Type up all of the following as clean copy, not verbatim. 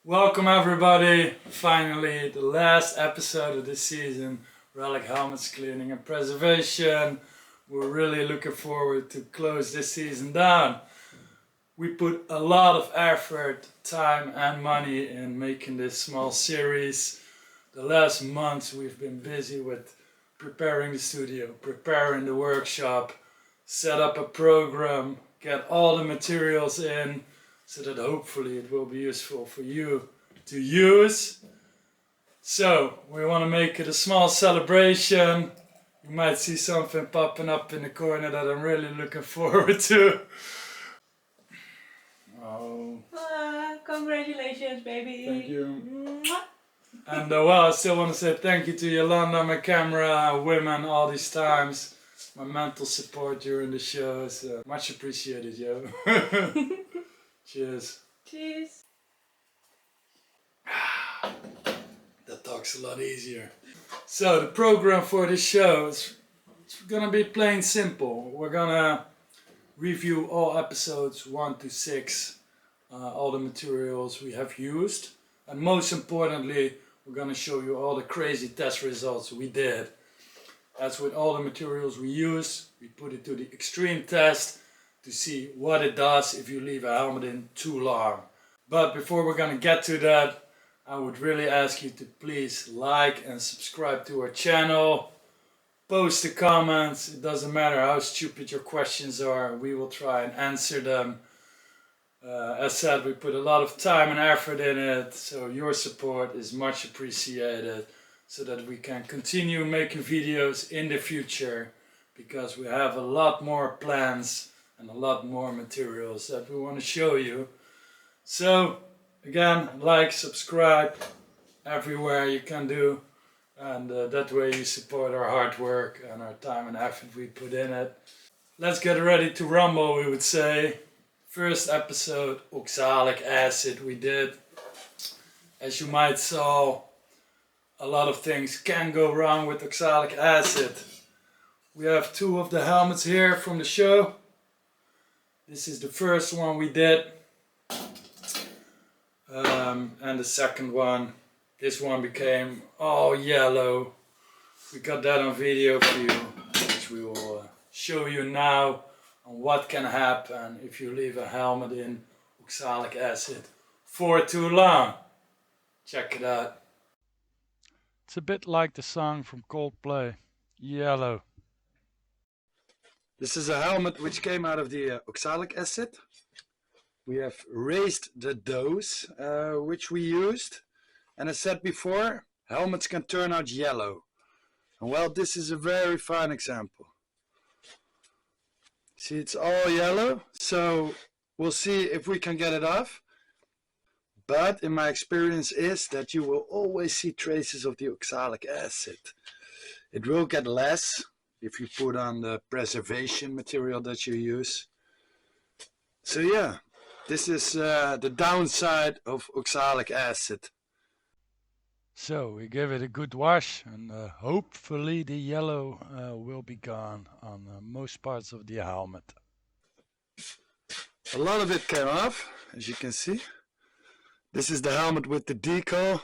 Welcome everybody, finally the last episode of this season, Relic Helmets Cleaning and Preservation. We're really looking forward to close this season down. We put a lot of effort, time and money in making this small series. The last months we've been busy with preparing the studio, preparing the workshop, set up a program, get all the materials in, so that hopefully it will be useful for you to use. So we want to make it a small celebration. You might see something popping up in the corner that I'm really looking forward to. Oh. Congratulations, baby. Thank you. Mwah. And well, I still want to say thank you to Yolanda, my camera women, all these times. My mental support during the shows. Much appreciated, yo. Cheers. Cheers. That talks a lot easier. So the program for this show is gonna be plain simple. We're gonna review all episodes 1 to 6, all the materials we have used, and most importantly, we're gonna show you all the crazy test results we did. As with all the materials we use, we put it to the extreme test to see what it does if you leave a helmet in too long. But before we're gonna get to that, I would really ask you to please like and subscribe to our channel. Post the comments, it doesn't matter how stupid your questions are, we will try and answer them. As said, we put a lot of time and effort in it, so your support is much appreciated so that we can continue making videos in the future, because we have a lot more plans and a lot more materials that we want to show you. So again, like, subscribe everywhere you can do, and that way you support our hard work and our time and effort we put in it. Let's get ready to rumble, we would say. First episode, oxalic acid, we did. As you might saw, a lot of things can go wrong with oxalic acid. We have 2 of the helmets here from the show. This is the first one we did, and the second one. This one became all yellow. We got that on video for you, which we will show you now on what can happen if you leave a helmet in oxalic acid for too long. Check it out. It's a bit like the song from Coldplay, Yellow. This is a helmet which came out of the oxalic acid. We have raised the dose which we used, and as said before, helmets can turn out yellow. And well, this is a very fine example. See, it's all yellow, so we'll see if we can get it off. But in my experience is that you will always see traces of the oxalic acid. It will get less if you put on the preservation material that you use. So yeah, this is the downside of oxalic acid. So we give it a good wash, and hopefully the yellow will be gone on most parts of the helmet. A lot of it came off, as you can see. This is the helmet with the decal,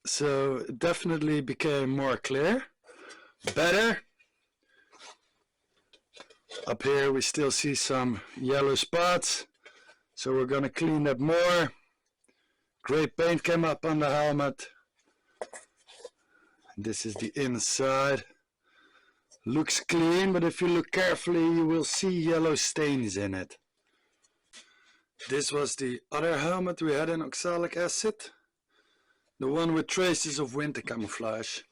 so it definitely became more clear. Better. Up here we still see some yellow spots, so we're gonna clean that more. Gray paint came up on the helmet. This is the inside. Looks clean, but if you look carefully you will see yellow stains in it. This was the other helmet we had in oxalic acid, the one with traces of winter camouflage.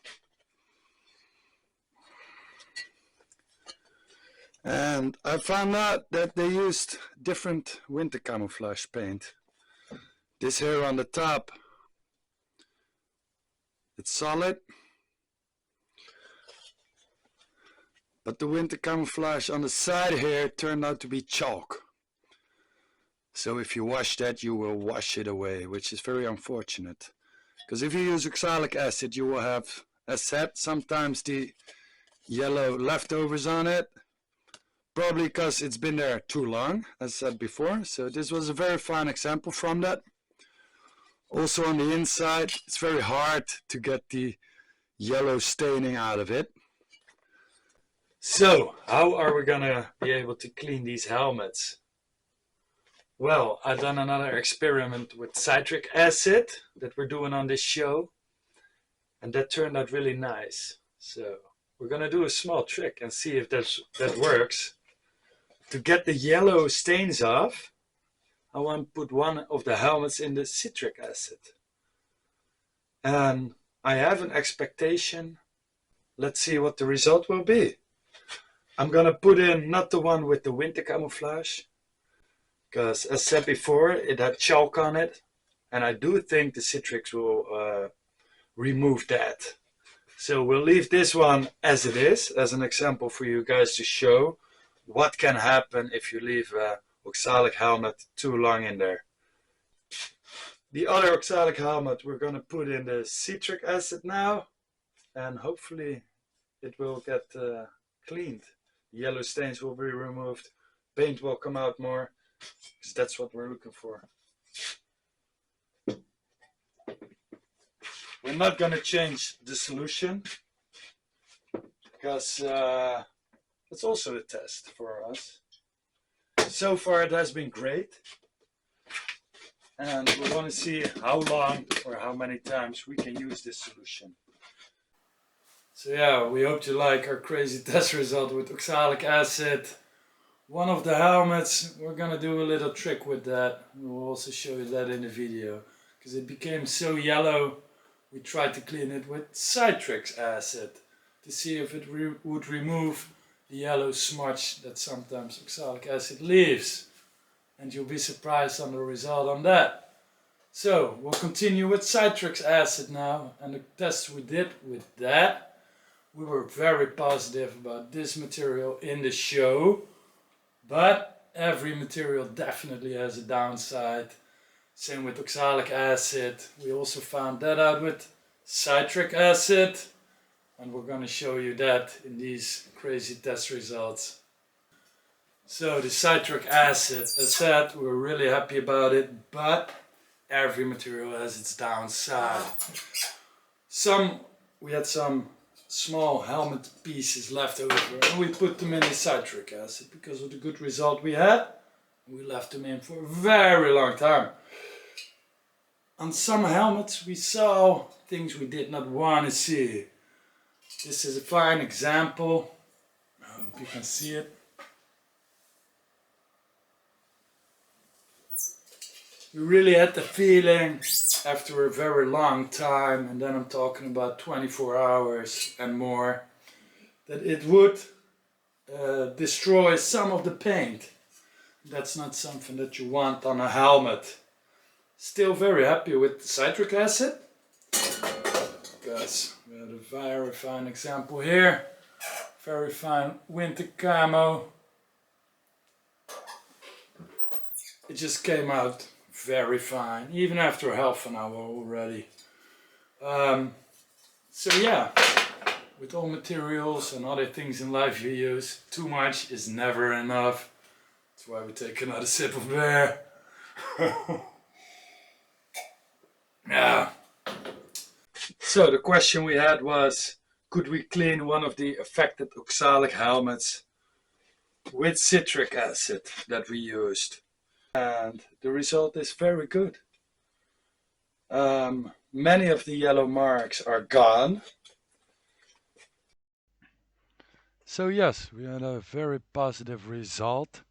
And I found out that they used different winter camouflage paint. This here on the top, it's solid, but the winter camouflage on the side here turned out to be chalk. So if you wash that, you will wash it away, which is very unfortunate. Because if you use oxalic acid, you will have, as said, sometimes the yellow leftovers on it. Probably because it's been there too long, as said before. So this was a very fine example from that. Also on the inside, it's very hard to get the yellow staining out of it. So, how are we gonna be able to clean these helmets? Well, I've done another experiment with citric acid that we're doing on this show, and that turned out really nice. So, we're gonna do a small trick and see if that works. To get the yellow stains off, I want to put one of the helmets in the citric acid. And I have an expectation. Let's see what the result will be. I'm gonna put in not the one with the winter camouflage, because as said before, it had chalk on it, and I do think the Citrics will remove that. So we'll leave this one as it is, as an example for you guys to show what can happen if you leave a oxalic helmet too long in there. The other oxalic helmet we're going to put in the citric acid now, and hopefully it will get cleaned. Yellow stains will be removed, paint will come out more, because that's what we're looking for. We're not going to change the solution, because it's also a test for us. So far it has been great, and we want to see how long or how many times we can use this solution. So yeah, we hope you like our crazy test result with oxalic acid. One of the helmets, we're gonna do a little trick with that. We'll also show you that in the video, because it became so yellow. We tried to clean it with citric acid to see if it would remove the yellow smudge that sometimes oxalic acid leaves. And you'll be surprised on the result on that. So we'll continue with citric acid now, and the tests we did with that, we were very positive about this material in the show, but every material definitely has a downside. Same with oxalic acid. We also found that out with citric acid, and we're going to show you that in these crazy test results. So the citric acid, as said, we're really happy about it, but every material has its downside. We had some small helmet pieces left over, and we put them in the citric acid because of the good result we had. We left them in for a very long time. On some helmets we saw things we did not want to see. This is a fine example. I hope you can see it. We really had the feeling after a very long time, and then I'm talking about 24 hours and more, that it would destroy some of the paint. That's not something that you want on a helmet. Still very happy with the citric acid, because we had a very fine example here. Very fine winter camo. It just came out very fine, even after half an hour already. So yeah, with all materials and other things in life you use, too much is never enough. That's why we take another sip of beer. Yeah. So the question we had was, could we clean one of the affected oxalic helmets with citric acid that we used? And the result is very good. Many of the yellow marks are gone. So yes, we had a very positive result.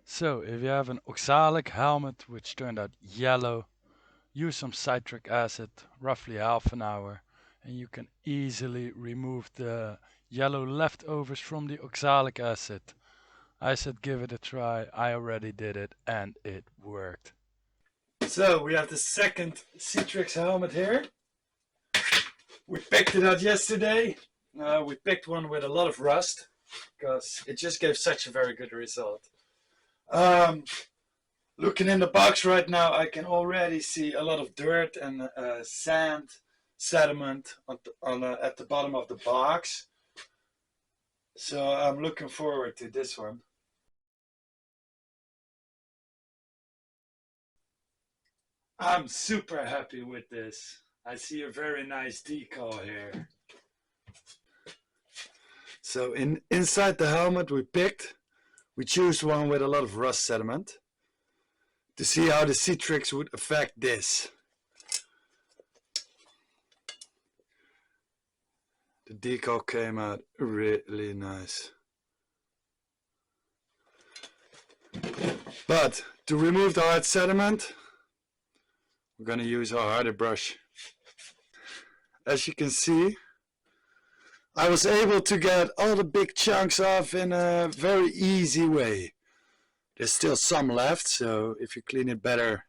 So if you have an oxalic helmet which turned out yellow, use some citric acid, roughly half an hour, and you can easily remove the yellow leftovers from the oxalic acid. I said give it a try, I already did it, and it worked. So we have the second Citrix helmet here. We picked it out yesterday. We picked one with a lot of rust, because it just gave such a very good result. Looking in the box right now, I can already see a lot of dirt and sand, sediment at the bottom of the box. So I'm looking forward to this one. I'm super happy with this. I see a very nice decal here. So inside the helmet we choose one with a lot of rust sediment to see how the Citrics would affect this. The decal came out really nice. But to remove the hard sediment, we're going to use our harder brush. As you can see, I was able to get all the big chunks off in a very easy way. There's still some left, so if you clean it better.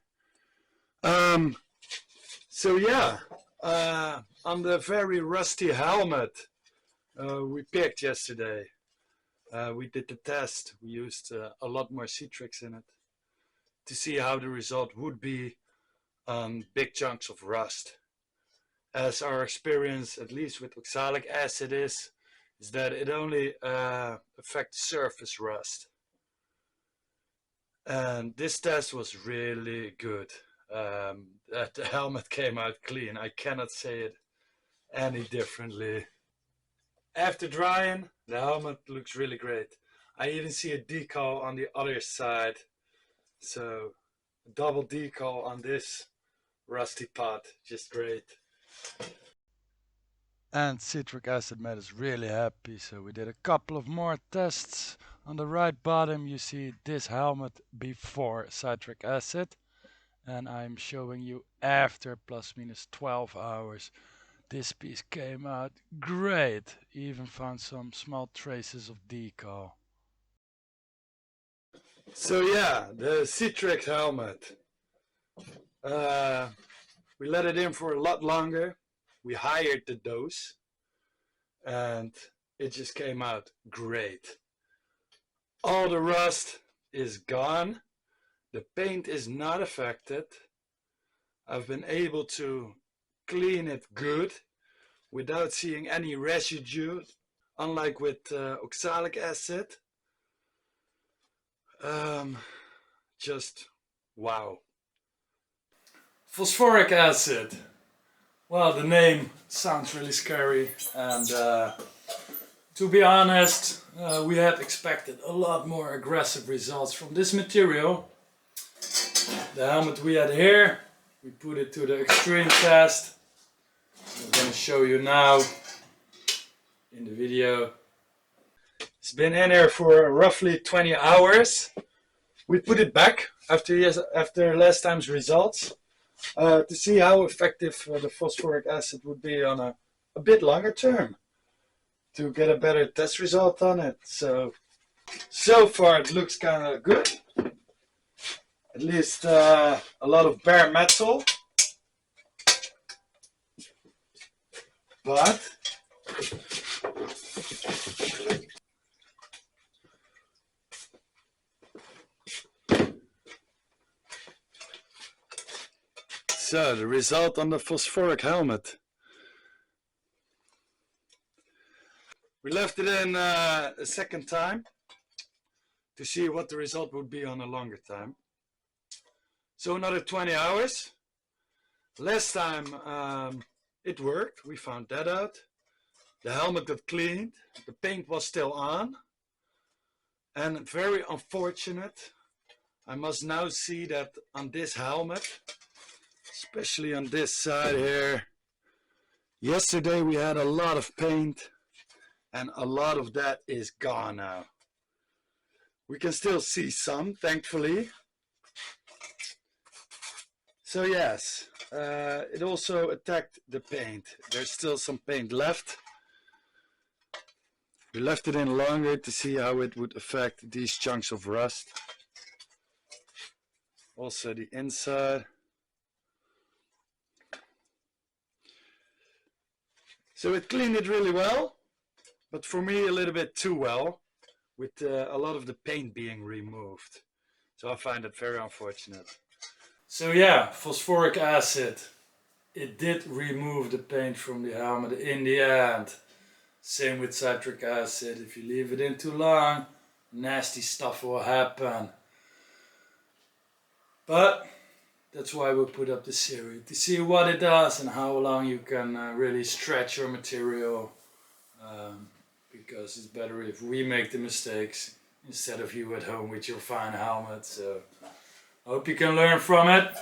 So yeah, on the very rusty helmet we picked yesterday, we did the test. We used a lot more Citrics in it to see how the result would be on big chunks of rust. As our experience, at least with oxalic acid, is that it only affects surface rust. And this test was really good. That the helmet came out clean. I cannot say it any differently. After drying, the helmet looks really great. I even see a decal on the other side. So a double decal on this rusty pot, just great. And citric acid made us really happy, so we did a couple of more tests. On the right bottom you see this helmet before citric acid, and I'm showing you after plus minus 12 hours. This piece came out great, even found some small traces of decal. So yeah, the Citric helmet. We let it in for a lot longer. We highered the dose and it just came out great. All the rust is gone. The paint is not affected. I've been able to clean it good without seeing any residue, unlike with oxalic acid. Just wow. Phosphoric acid. Well, the name sounds really scary, and to be honest, we had expected a lot more aggressive results from this material. The helmet we had here, we put it to the extreme test. I'm going to show you now in the video. It's been in here for roughly 20 hours. We put it back after last time's results to see how effective the phosphoric acid would be on a bit longer term, to get a better test result on it. So far it looks kind of good. At least a lot of bare metal. But so the result on the phosphoric helmet. We left it in a second time to see what the result would be on a longer time. So another 20 hours. Last time it worked, we found that out. The helmet got cleaned, the paint was still on. And very unfortunate, I must now see that on this helmet, especially on this side here, yesterday we had a lot of paint and a lot of that is gone now. We can still see some, thankfully. So yes, it also attacked the paint. There's still some paint left. We left it in longer to see how it would affect these chunks of rust. Also the inside. So it cleaned it really well, but for me a little bit too well, with a lot of the paint being removed. So I find it very unfortunate. So yeah, phosphoric acid. It did remove the paint from the helmet in the end. Same with citric acid. If you leave it in too long, nasty stuff will happen. But That's why we put up the series, to see what it does and how long you can really stretch your material. Because it's better if we make the mistakes instead of you at home with your fine helmet. So I hope you can learn from it.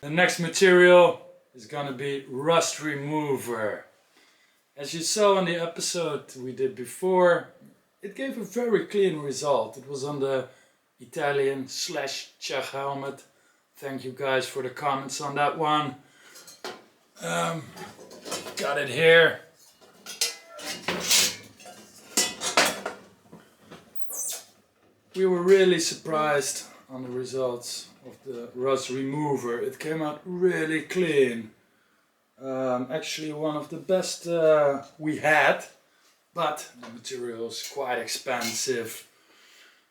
The next material is gonna be rust remover. As you saw in the episode we did before, it gave a very clean result. It was on the Italian/Czech helmet. Thank you guys for the comments on that one. Got it here. We were really surprised on the results of the rust remover. It came out really clean. Actually one of the best we had, but the material is quite expensive.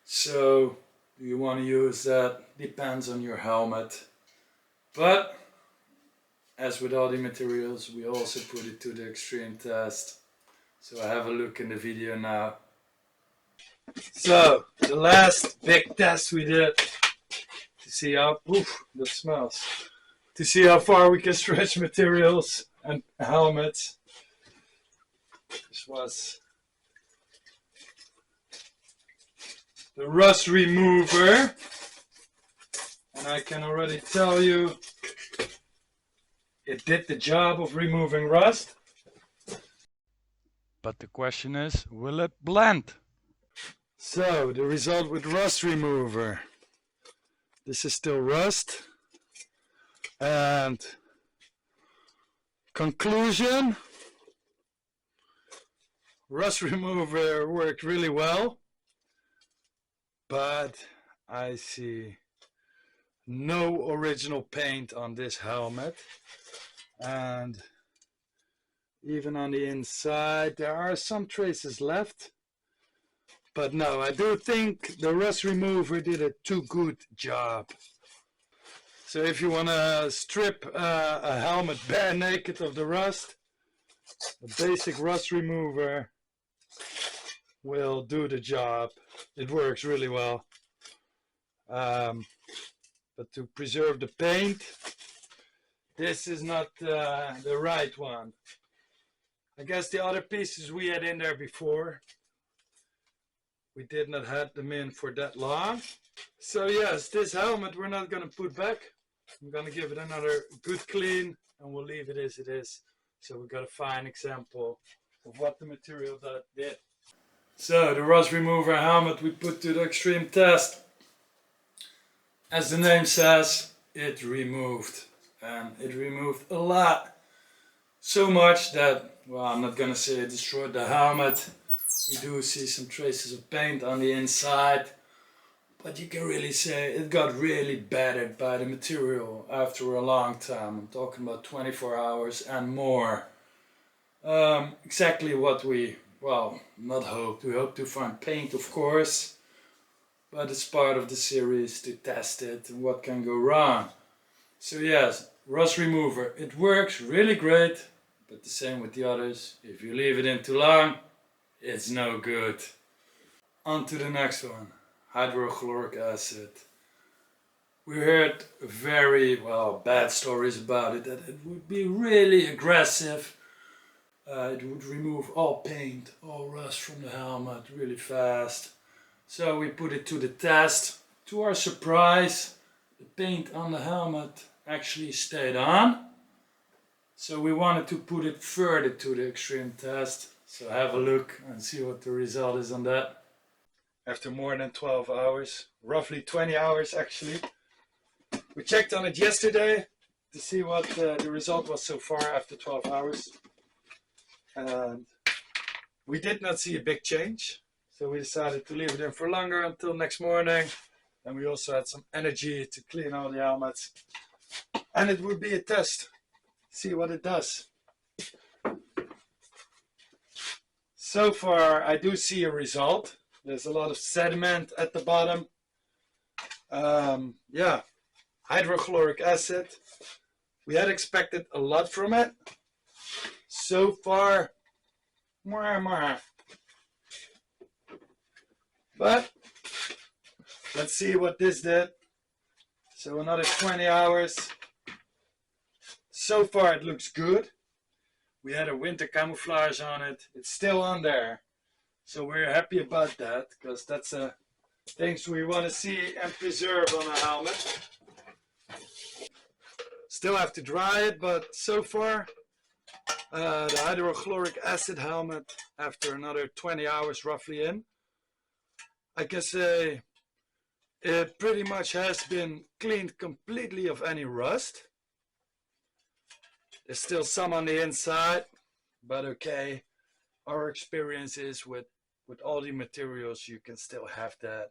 So do you want to use that? Depends on your helmet. But as with all the materials, we also put it to the extreme test. So have a look in the video now. So the last big test we did to see how, oof, that smells. To see how far we can stretch materials and helmets. This was the rust remover, and I can already tell you it did the job of removing rust. But the question is, will it blend? So the result with rust remover. This is still rust. And conclusion, rust remover worked really well, but I see no original paint on this helmet, and even on the inside there are some traces left, but no, I do think the rust remover did a too good job. So if you want to strip a helmet bare naked of the rust, a basic rust remover will do the job. It works really well. But to preserve the paint, this is not the right one. I guess the other pieces we had in there before, we did not have them in for that long. So yes, this helmet we're not going to put back. I'm going to give it another good clean and we'll leave it as it is. So we got a fine example of what the material that did. So the rust remover helmet we put to the extreme test. As the name says, it removed. And it removed a lot. So much that, well, I'm not going to say it destroyed the helmet. We do see some traces of paint on the inside. But you can really say it got really battered by the material after a long time. I'm talking about 24 hours and more. Exactly what we, well, not hoped. We hope to find paint, of course. But it's part of the series to test it and what can go wrong. So yes, rust remover. It works really great. But the same with the others. If you leave it in too long, it's no good. On to the next one. Hydrochloric acid. We heard very, well, bad stories about it, that it would be really aggressive. It would remove all paint, all rust from the helmet really fast. So we put it to the test. To our surprise, the paint on the helmet actually stayed on. So we wanted to put it further to the extreme test. So have a look and see what the result is on that. After more than 12 hours, roughly 20 hours actually. We checked on it yesterday to see what the result was so far after 12 hours. And we did not see a big change. So we decided to leave it in for longer until next morning. And we also had some energy to clean all the helmets. And it would be a test. See what it does. So far I do see a result. There's a lot of sediment at the bottom. Yeah, hydrochloric acid. We had expected a lot from it. So far, but let's see what this did. So another 20 hours so far it looks good. We had a winter camouflage on it. It's still on there. So we're happy about that, because that's things we want to see and preserve on a helmet. Still have to dry it, but so far the hydrochloric acid helmet, after another 20 hours roughly in, I can say it pretty much has been cleaned completely of any rust. There's still some on the inside, but okay. Our experience is with all the materials you can still have that.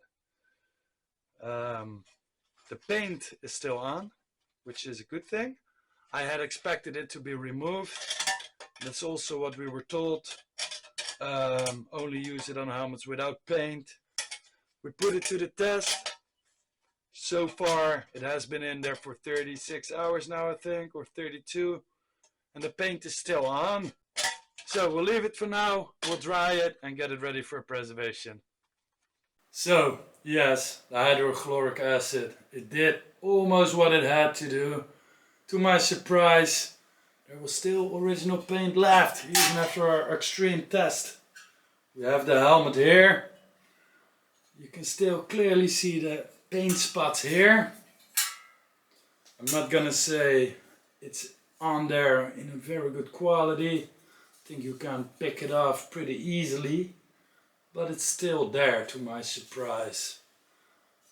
The paint is still on, which is a good thing. I had expected it to be removed. That's also what we were told. Only use it on helmets without paint. We put it to the test. So far it has been in there for 36 hours now, I think, or 32, and the paint is still on. So we'll leave it for now, we'll dry it and get it ready for preservation. So yes, the hydrochloric acid, it did almost what it had to do. To my surprise, there was still original paint left, even after our extreme test. We have the helmet here. You can still clearly see the paint spots here. I'm not gonna say it's on there in a very good quality. I think you can pick it off pretty easily, but it's still there to my surprise.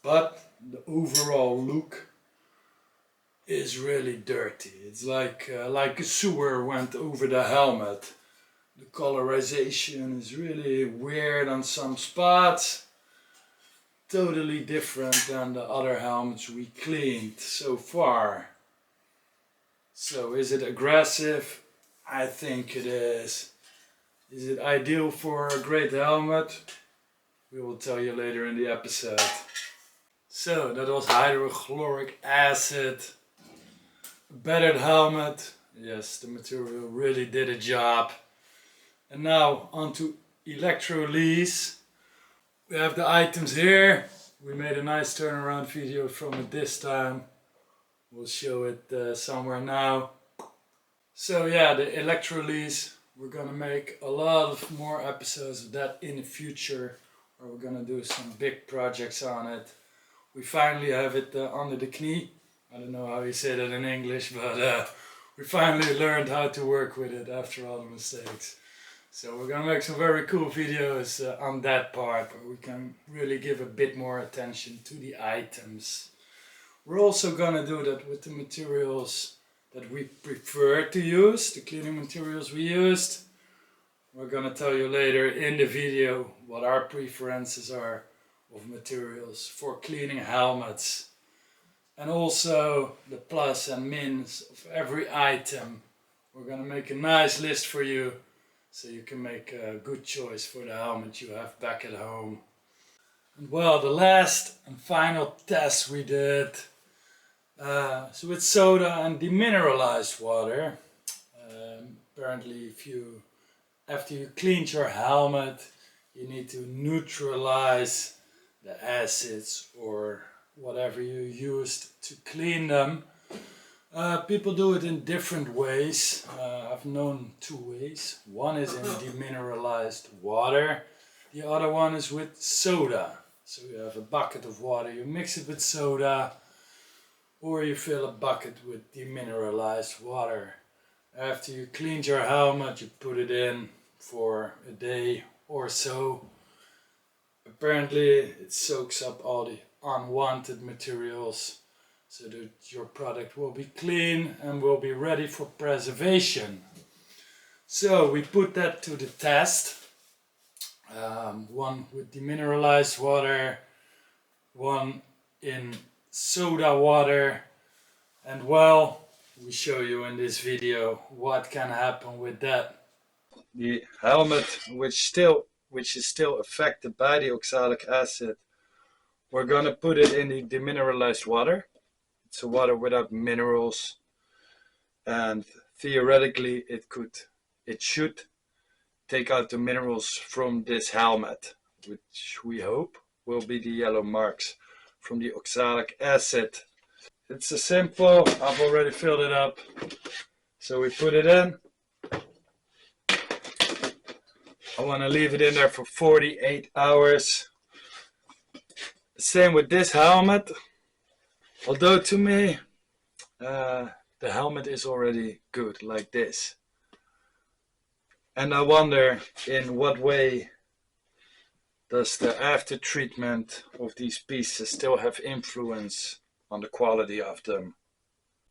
But the overall look is really dirty. It's like a sewer went over the helmet. The colorization is really weird on some spots. Totally different than the other helmets we cleaned so far. So is it aggressive? I think it is. Is it ideal for a great helmet? We will tell you later in the episode. So that was hydrochloric acid. A battered helmet. Yes, the material really did a job. And now onto Electrolyse. We have the items here. We made a nice turnaround video from it this time. We'll show it somewhere now. So yeah, the Electrolyse. We're gonna make a lot of more episodes of that in the future. Or we're gonna do some big projects on it. We finally have it under the knee. I don't know how you say that in English, but we finally learned how to work with it after all the mistakes. So we're gonna make some very cool videos on that part, where we can really give a bit more attention to the items. We're also gonna do that with the materials that we prefer to use, the cleaning materials we used. We're gonna tell you later in the video what our preferences are of materials for cleaning helmets. And also the plus and mins of every item. We're gonna make a nice list for you, so you can make a good choice for the helmet you have back at home. And well, the last and final test we did, so with soda and demineralized water. Apparently after you cleaned your helmet, you need to neutralize the acids or whatever you used to clean them. People do it in different ways. I've known two ways. One is in demineralized water. The other one is with soda. So you have a bucket of water, you mix it with soda, or you fill a bucket with demineralized water. After you cleaned your helmet, you put it in for a day or so. Apparently it soaks up all the unwanted materials, so that your product will be clean and will be ready for preservation. So we put that to the test. One with demineralized water, one in soda water, and well, we show you in this video what can happen with that. The helmet, which is still affected by the oxalic acid, we're gonna put it in the demineralized water. It's a water without minerals, and theoretically it should take out the minerals from this helmet, which we hope will be the yellow marks from the oxalic acid. It's a simple, I've already filled it up. So we put it in. I want to leave it in there for 48 hours. Same with this helmet. Although to me, the helmet is already good like this. And I wonder in what way does the after treatment of these pieces still have influence on the quality of them.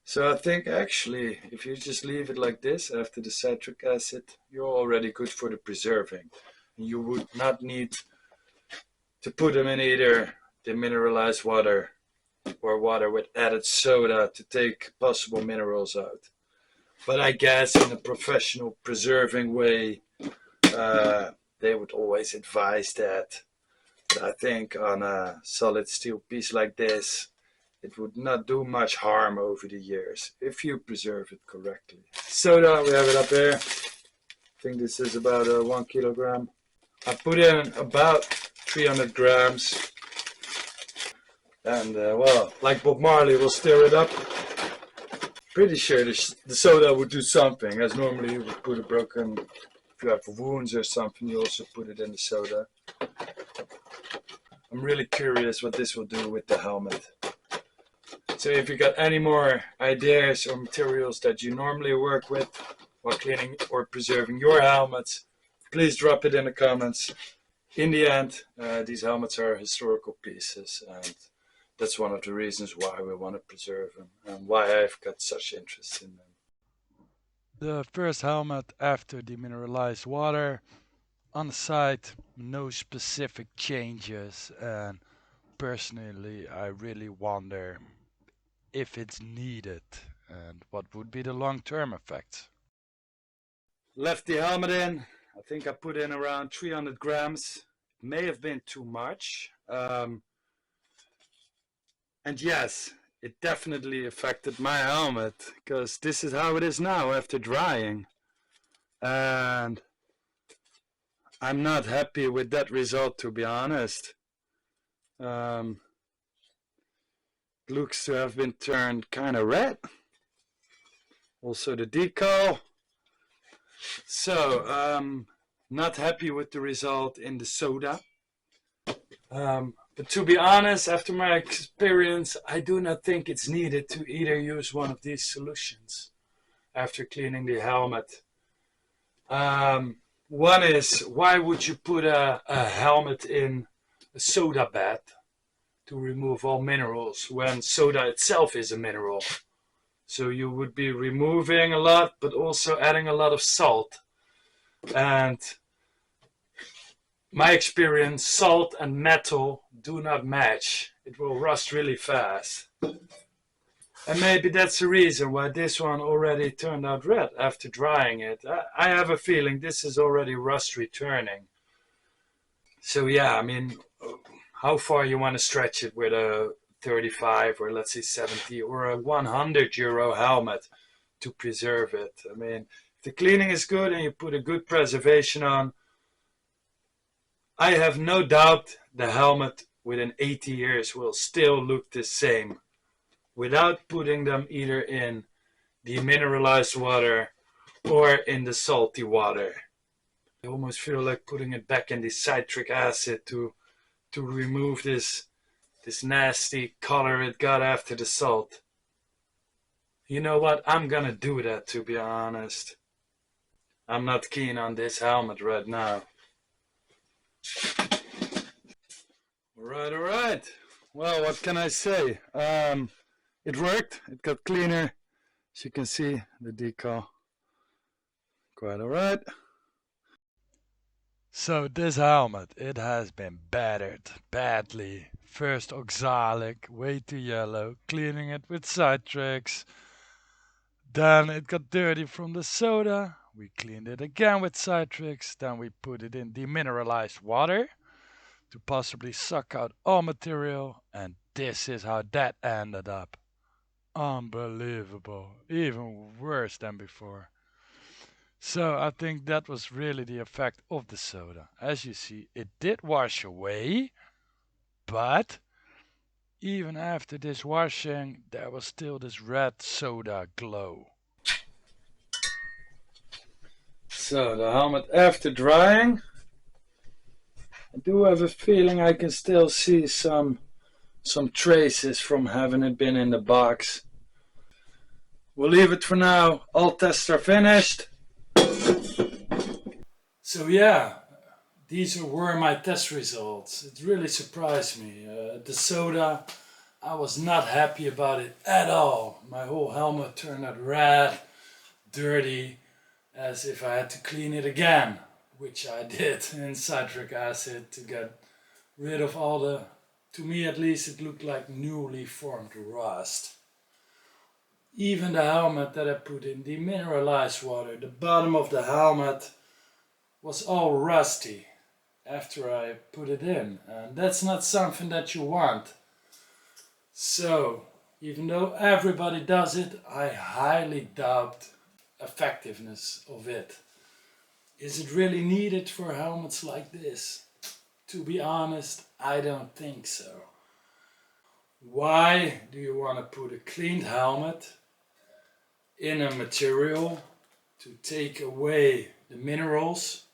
So I think actually if you just leave it like this after the citric acid, you're already good for the preserving. You would not need to put them in either demineralized water or water with added soda to take possible minerals out. But I guess in a professional preserving way, they would always advise that. But I think on a solid steel piece like this, it would not do much harm over the years if you preserve it correctly. Soda, we have it up here. I think this is about 1 kilogram. I put in about 300 grams. And well, like Bob Marley, we'll stir it up. Pretty sure the soda would do something, as normally you would put a broken, if you have wounds or something, you also put it in the soda. I'm really curious what this will do with the helmet. So if you got any more ideas or materials that you normally work with while cleaning or preserving your helmets, please drop it in the comments. In the end, these helmets are historical pieces, and that's one of the reasons why we want to preserve them and why I've got such interest in them. The first helmet after demineralized water. On the side, no specific changes, and personally I really wonder if it's needed and what would be the long-term effects. Left the helmet in. I think I put in around 300 grams. It may have been too much. And yes, it definitely affected my helmet, because this is how it is now after drying. And I'm not happy with that result, to be honest. Looks to have been turned kind of red. Also the decal. So, not happy with the result in the soda. But to be honest, after my experience, I do not think it's needed to either use one of these solutions after cleaning the helmet. One is, why would you put a helmet in a soda bath to remove all minerals when soda itself is a mineral? So you would be removing a lot, but also adding a lot of salt. And my experience, salt and metal do not match. It will rust really fast. And maybe that's the reason why this one already turned out red after drying it. I have a feeling this is already rust returning. So yeah, I mean, how far you want to stretch it with a 35 or let's say 70 or a €100 helmet to preserve it? I mean, if the cleaning is good and you put a good preservation on, I have no doubt the helmet within 80 years will still look the same without putting them either in demineralized water or in the salty water. I almost feel like putting it back in the citric acid to remove this nasty color it got after the salt. You know what? I'm gonna do that, to be honest. I'm not keen on this helmet right now. Alright. Well, what can I say? It worked. It got cleaner. As you can see, the decal. Quite alright. So this helmet, it has been battered badly. First Oxalic, way too yellow, cleaning it with Citrix. Then it got dirty from the soda. We cleaned it again with Citrix. Then we put it in demineralized water to possibly suck out all material. And this is how that ended up. Unbelievable. Even worse than before. So I think that was really the effect of the soda. As you see, it did wash away, but even after this washing, there was still this red soda glow. So the helmet after drying, I do have a feeling I can still see some traces from having it been in the box. We'll leave it for now. All tests are finished. So yeah, these were my test results. It really surprised me. The soda, I was not happy about it at all. My whole helmet turned out red, dirty, as if I had to clean it again, which I did in citric acid to get rid of all the, to me at least, it looked like newly formed rust. Even the helmet that I put in demineralized water, the bottom of the helmet was all rusty after I put it in, and that's not something that you want. So even though everybody does it, I highly doubt effectiveness of it. Is it really needed for helmets like this? To be honest, I don't think so. Why do you want to put a cleaned helmet in a material to take away the minerals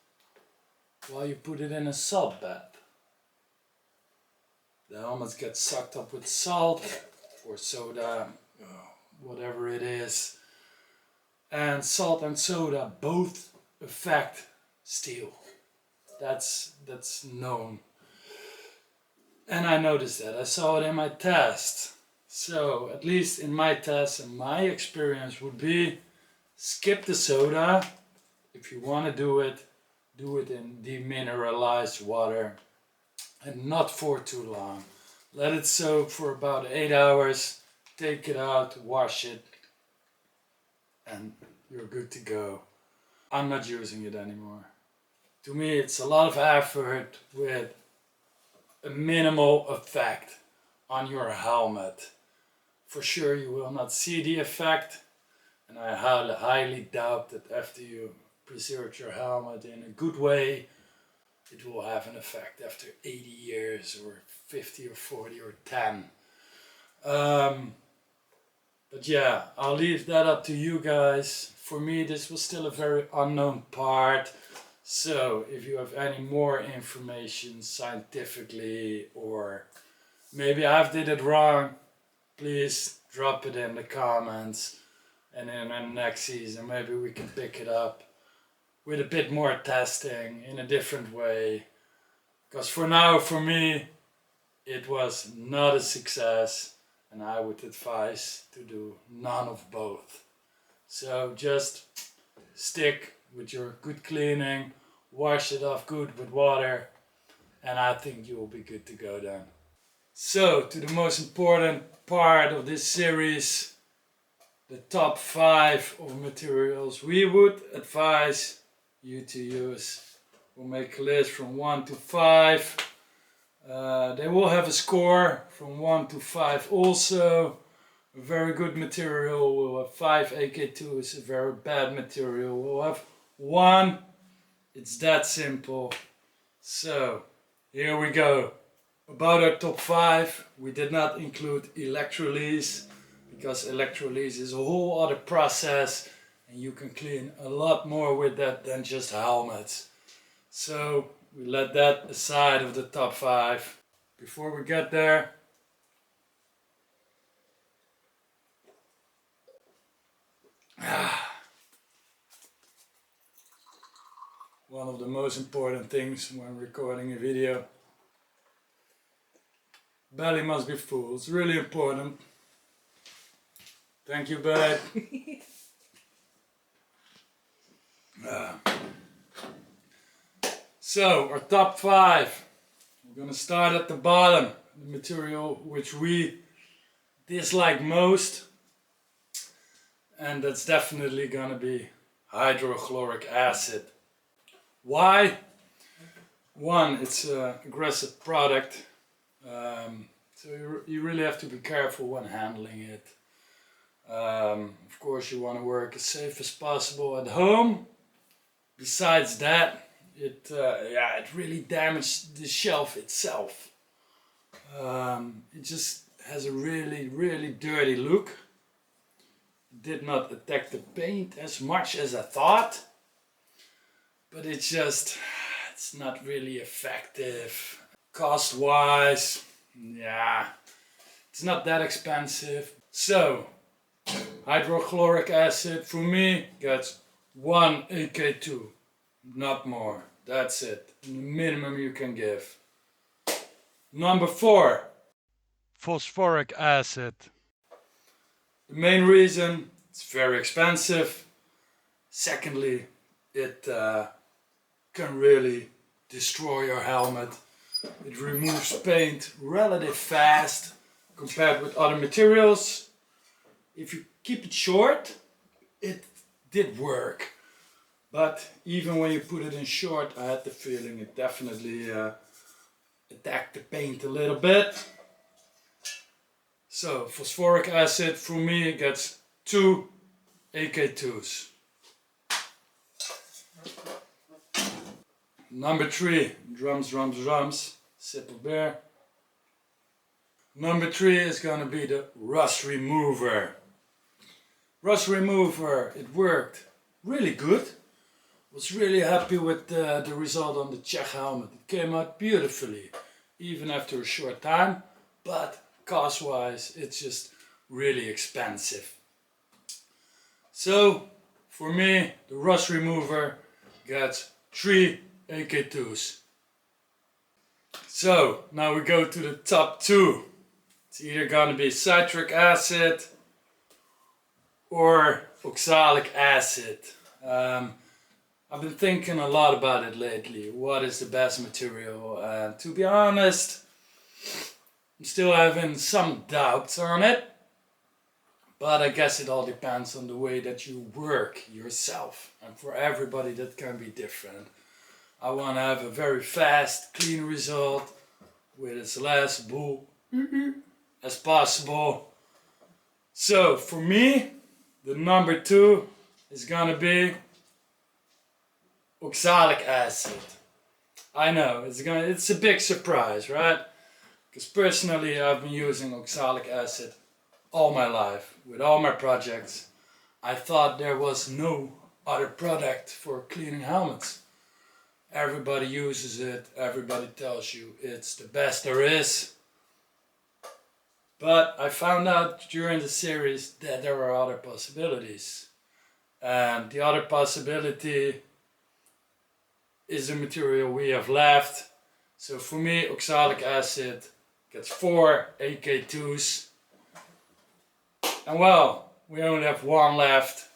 while you put it in a salt bath? The helmets get sucked up with salt or soda, whatever it is. And salt and soda both affect steel. That's known. And I noticed that. I saw it in my test. So at least in my test and my experience would be skip the soda. If you want to do it in demineralized water and not for too long. Let it soak for about 8 hours. Take it out, wash it, and you're good to go. I'm not using it anymore. To me, it's a lot of effort with a minimal effect on your helmet. For sure you will not see the effect, and I highly doubt that after you preserve your helmet in a good way, it will have an effect after 80 years or 50 or 40 or 10. But yeah, I'll leave that up to you guys. For me, this was still a very unknown part. So if you have any more information scientifically, or maybe I've did it wrong, please drop it in the comments. And in the next season, maybe we can pick it up with a bit more testing in a different way. Because for now, for me, it was not a success. And I would advise to do none of both. So just stick with your good cleaning, wash it off good with water, and I think you will be good to go then. So to the most important part of this series, the top 5 of materials we would advise you to use. We'll make a list from 1 to 5. They will have a score from 1 to 5 also. A very good material will have 5 AK2s, a very bad material will have 1. It's that simple. So, here we go. About our top 5, we did not include Electrolyse, because Electrolyse is a whole other process and you can clean a lot more with that than just helmets. So, we let that aside of the top 5. Before we get there, one of the most important things when recording a video, belly must be full. It's really important. Thank you, babe. So, our top 5. We're going to start at the bottom. The material which we dislike most. And that's definitely going to be hydrochloric acid. Why? One, it's an aggressive product. So you really have to be careful when handling it. Of course, you want to work as safe as possible at home. Besides that, it really damaged the shelf itself. It just has a really dirty look. It did not attack the paint as much as I thought. but it's not really effective. Cost wise, yeah, it's not that expensive. So, hydrochloric acid for me gets 1 AK2, not more. That's it, the minimum you can give. Number 4, phosphoric acid. The main reason, it's very expensive. Secondly, it can really destroy your helmet. It removes paint relatively fast compared with other materials. If you keep it short, it did work. But even when you put it in short, I had the feeling it definitely attacked the paint a little bit. So phosphoric acid for me gets 2 AK2s. Number 3, drums, sip of beer. Number 3 is gonna be the rust remover. Rust remover, it worked really good. Was really happy with the result on the Czech helmet. It came out beautifully, even after a short time, but cost wise it's just really expensive. So for me the rust remover gets 3 AK2s. So now we go to the top 2. It's either gonna be citric acid or oxalic acid. I've been thinking a lot about it lately. What is the best material? And to be honest, I'm still having some doubts on it. But I guess it all depends on the way that you work yourself. And for everybody that can be different. I want to have a very fast, clean result with as less bull as possible. So for me, the number 2 is gonna be oxalic acid. I know, it's a big surprise, right? Because personally I've been using oxalic acid all my life, with all my projects. I thought there was no other product for cleaning helmets. Everybody uses it, everybody tells you it's the best there is. But I found out during the series that there are other possibilities. And the other possibility is the material we have left. So for me, oxalic acid gets 4 AK2s. And well, we only have one left.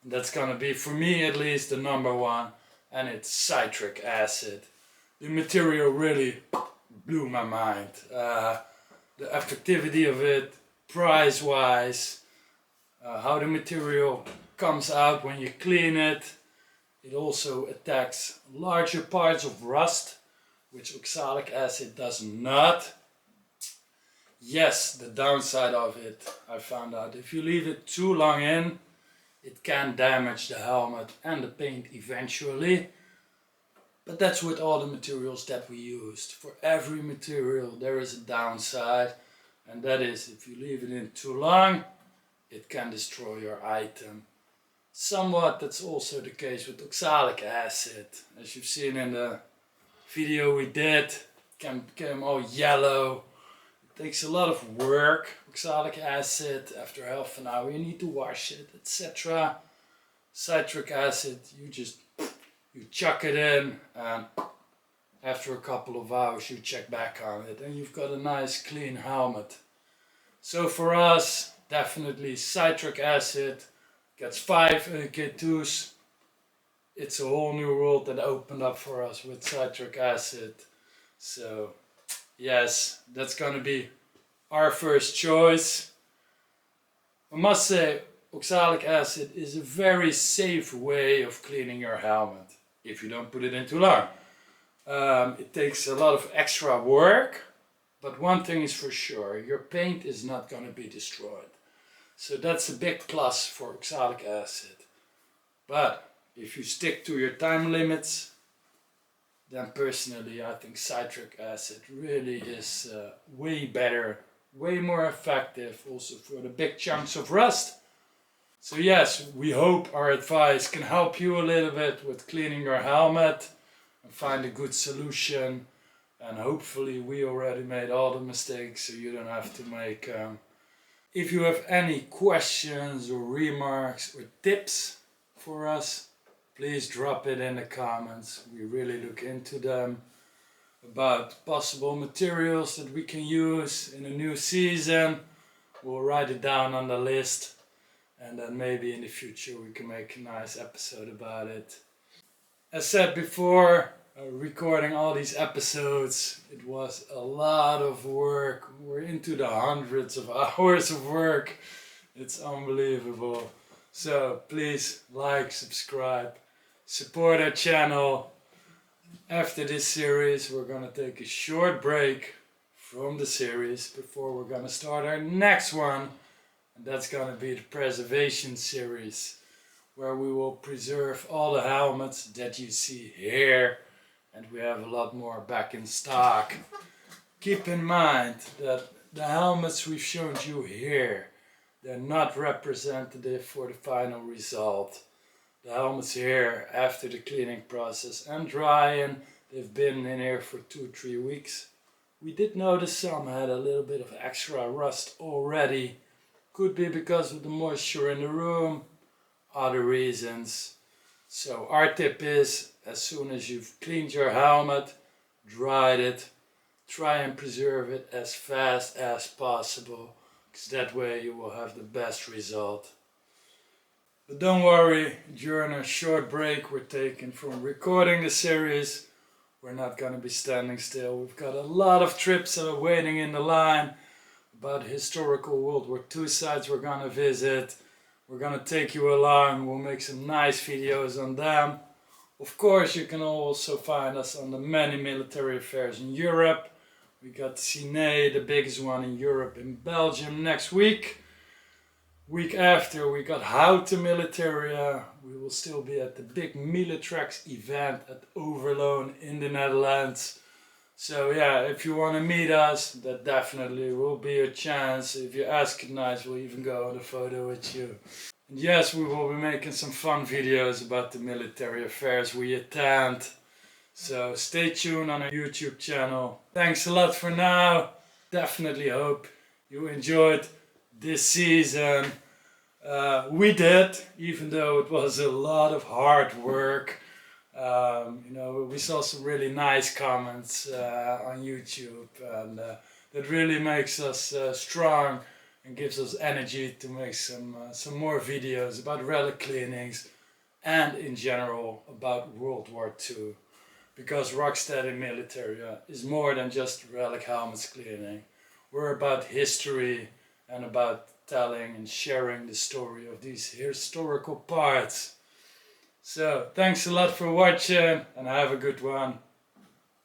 And that's gonna be, for me at least, the number 1. And it's citric acid. The material really blew my mind. The effectivity of it, price-wise, how the material comes out when you clean it. It also attacks larger parts of rust, which oxalic acid does not. Yes, the downside of it, I found out, if you leave it too long in, it can damage the helmet and the paint eventually. But that's with all the materials that we used. For every material there is a downside, and that is if you leave it in too long, it can destroy your item. Somewhat that's also the case with oxalic acid. As you've seen in the video we did, it can become all yellow. It takes a lot of work. Oxalic acid, after half an hour you need to wash it, etc. Citric acid, you chuck it in, and after a couple of hours you check back on it and you've got a nice clean helmet. So for us, definitely citric acid gets 5 AK2s. It's a whole new world that opened up for us with citric acid. So yes, that's gonna be our first choice. I must say, oxalic acid is a very safe way of cleaning your helmet if you don't put it in too long. It takes a lot of extra work, but one thing is for sure, your paint is not going to be destroyed. So that's a big plus for oxalic acid. But if you stick to your time limits, then personally I think citric acid really is way better, way more effective also for the big chunks of rust. So yes, we hope our advice can help you a little bit with cleaning your helmet and find a good solution. And hopefully we already made all the mistakes so you don't have to make. If you have any questions or remarks or tips for us, please drop it in the comments. We really look into them. About possible materials that we can use in a new season, we'll write it down on the list, and then maybe in the future we can make a nice episode about it. As said before, recording all these episodes, it was a lot of work. We're into the hundreds of hours of work. It's unbelievable. So please like, subscribe, support our channel. After this series, we're gonna take a short break from the series before we're gonna start our next one, and that's gonna be the preservation series, where we will preserve all the helmets that you see here, and we have a lot more back in stock. Keep in mind that the helmets we've shown you here, they're not representative for the final result. The helmets here, after the cleaning process and drying, they've been in here for 2-3 weeks. We did notice some had a little bit of extra rust already. Could be because of the moisture in the room, other reasons. So our tip is, as soon as you've cleaned your helmet, dried it, try and preserve it as fast as possible, because that way you will have the best result. But don't worry, during a short break we're taking from recording the series, we're not going to be standing still. We've got a lot of trips that are waiting in the line about historical World War II sites we're going to visit. We're going to take you along, we'll make some nice videos on them. Of course, you can also find us on the many military affairs in Europe. We got Cine, the biggest one in Europe, in Belgium next week. Week after we got How to Militaria. We will still be at the big Militrex event at Overloon in the Netherlands. So yeah, if you want to meet us, that definitely will be a chance. If you ask it nice, we'll even go on a photo with you. And yes, we will be making some fun videos about the military affairs we attend. So stay tuned on our YouTube channel. Thanks a lot for now. Definitely hope you enjoyed this season. We did, even though it was a lot of hard work. We saw some really nice comments on YouTube, and that really makes us strong and gives us energy to make some more videos about relic cleanings and in general about World War II. Because Rocksteady Militaria is more than just relic helmets cleaning. We're about history and about telling and sharing the story of these historical parts. So, thanks a lot for watching and have a good one.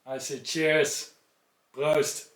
I say cheers, proost.